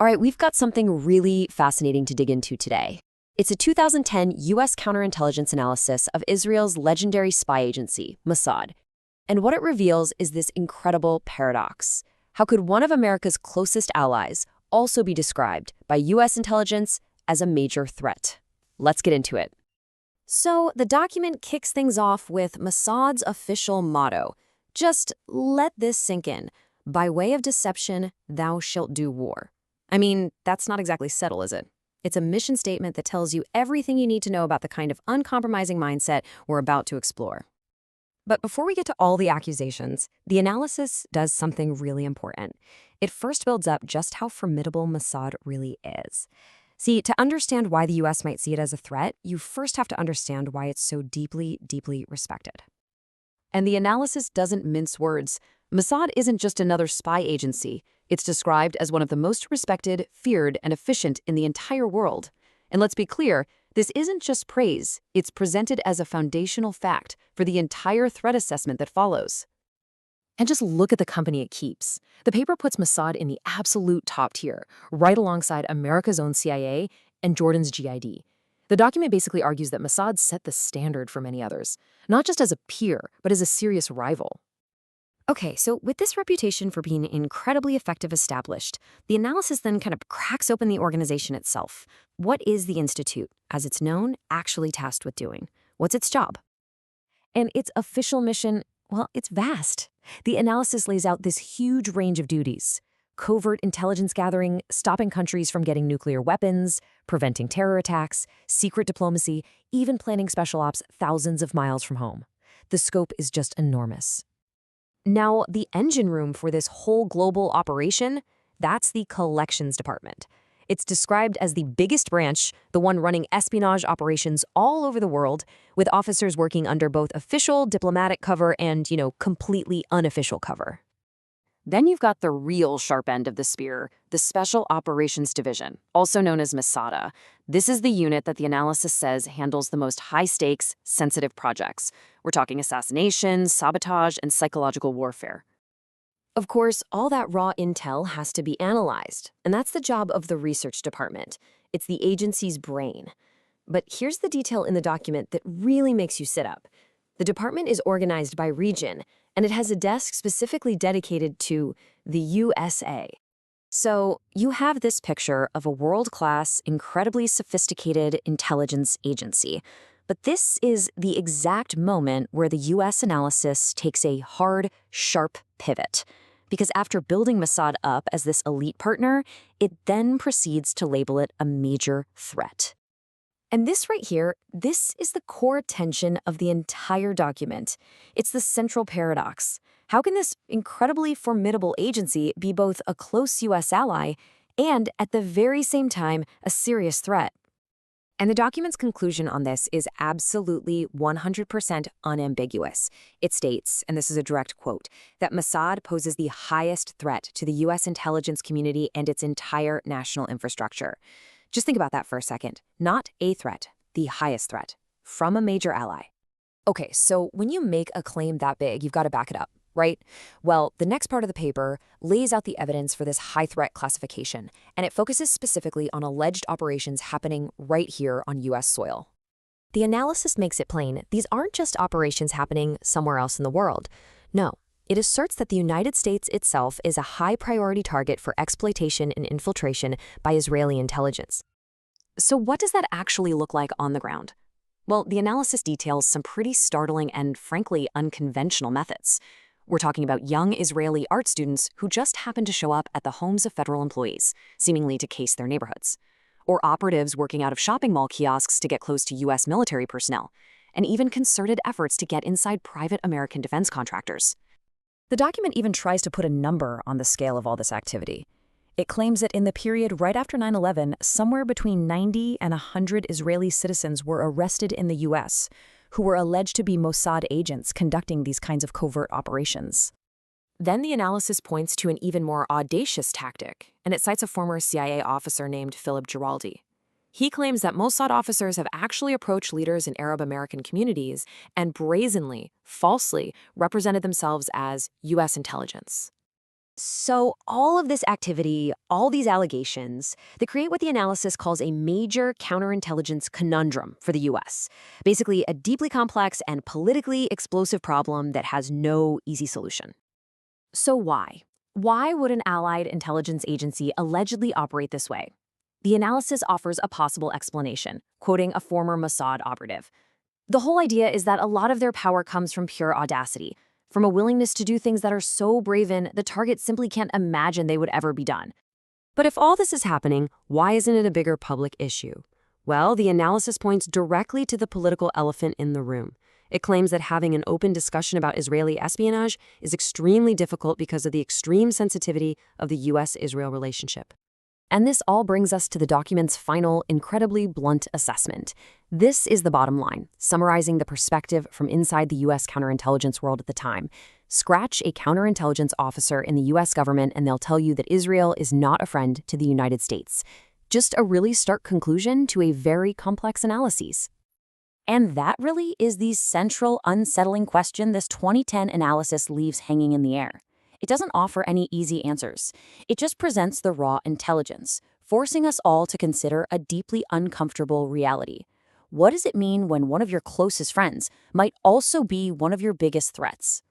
All right, we've got something really fascinating to dig into today. It's a 2010 U.S. counterintelligence analysis of Israel's legendary spy agency, Mossad. And what it reveals is this incredible paradox. How could one of America's closest allies also be described by U.S. intelligence as a major threat? Let's get into it. So, the document kicks things off with Mossad's official motto: just let this sink in. By way of deception, thou shalt do war. I mean, that's not exactly subtle, is it? It's a mission statement that tells you everything you need to know about the kind of uncompromising mindset we're about to explore. But before we get to all the accusations, the analysis does something really important. It first builds up just how formidable Mossad really is. See, to understand why the U.S. might see it as a threat, you first have to understand why it's so deeply, deeply respected. And the analysis doesn't mince words. Mossad isn't just another spy agency. It's described as one of the most respected, feared, and efficient in the entire world. And let's be clear, this isn't just praise. It's presented as a foundational fact for the entire threat assessment that follows. And just look at the company it keeps. The paper puts Mossad in the absolute top tier, right alongside America's own CIA and Jordan's GID. The document basically argues that Mossad set the standard for many others, not just as a peer, but as a serious rival. Okay, so with this reputation for being incredibly effective established, the analysis then kind of cracks open the organization itself. What is the Institute, as it's known, actually tasked with doing? What's its job? And its official mission, well, it's vast. The analysis lays out this huge range of duties: covert intelligence gathering, stopping countries from getting nuclear weapons, preventing terror attacks, secret diplomacy, even planning special ops thousands of miles from home. The scope is just enormous. Now, the engine room for this whole global operation, that's the collections department. It's described as the biggest branch, the one running espionage operations all over the world, with officers working under both official diplomatic cover and, completely unofficial cover. Then you've got the real sharp end of the spear, the Special Operations Division, also known as Mossad. This is the unit that the analysis says handles the most high-stakes, sensitive projects. We're talking assassinations, sabotage, and psychological warfare. Of course, all that raw intel has to be analyzed, and that's the job of the research department. It's the agency's brain. But here's the detail in the document that really makes you sit up. The department is organized by region, and it has a desk specifically dedicated to the USA. So you have this picture of a world-class, incredibly sophisticated intelligence agency. But this is the exact moment where the U.S. analysis takes a hard, sharp pivot. Because after building Mossad up as this elite partner, it then proceeds to label it a major threat. And this right here, this is the core tension of the entire document. It's the central paradox. How can this incredibly formidable agency be both a close U.S. ally and, at the very same time, a serious threat? And the document's conclusion on this is absolutely 100% unambiguous. It states, and this is a direct quote, that Mossad poses the highest threat to the U.S. intelligence community and its entire national infrastructure. Just think about that for a second. Not a threat, the highest threat, from a major ally. Okay, so when you make a claim that big, you've got to back it up, right? Well, the next part of the paper lays out the evidence for this high-threat classification, and it focuses specifically on alleged operations happening right here on U.S. soil. The analysis makes it plain these aren't just operations happening somewhere else in the world. No, it asserts that the United States itself is a high-priority target for exploitation and infiltration by Israeli intelligence. So what does that actually look like on the ground? Well, the analysis details some pretty startling and, frankly, unconventional methods. We're talking about young Israeli art students who just happen to show up at the homes of federal employees, seemingly to case their neighborhoods. Or operatives working out of shopping mall kiosks to get close to U.S. military personnel, and even concerted efforts to get inside private American defense contractors. The document even tries to put a number on the scale of all this activity. It claims that in the period right after 9/11, somewhere between 90 and 100 Israeli citizens were arrested in the U.S., who were alleged to be Mossad agents conducting these kinds of covert operations. Then the analysis points to an even more audacious tactic, and it cites a former CIA officer named Philip Giraldi. He claims that Mossad officers have actually approached leaders in Arab American communities and brazenly, falsely, represented themselves as U.S. intelligence. So all of this activity, all these allegations, they create what the analysis calls a major counterintelligence conundrum for the US. Basically, a deeply complex and politically explosive problem that has no easy solution. So why? Why would an allied intelligence agency allegedly operate this way? The analysis offers a possible explanation, quoting a former Mossad operative. The whole idea is that a lot of their power comes from pure audacity, from a willingness to do things that are so brazen the target simply can't imagine they would ever be done. But if all this is happening, why isn't it a bigger public issue? Well, the analysis points directly to the political elephant in the room. It claims that having an open discussion about Israeli espionage is extremely difficult because of the extreme sensitivity of the US-Israel relationship. And this all brings us to the document's final, incredibly blunt assessment. This is the bottom line, summarizing the perspective from inside the U.S. counterintelligence world at the time. Scratch a counterintelligence officer in the U.S. government and they'll tell you that Israel is not a friend to the United States. Just a really stark conclusion to a very complex analysis. And that really is the central, unsettling question this 2010 analysis leaves hanging in the air. It doesn't offer any easy answers. It just presents the raw intelligence, forcing us all to consider a deeply uncomfortable reality. What does it mean when one of your closest friends might also be one of your biggest threats?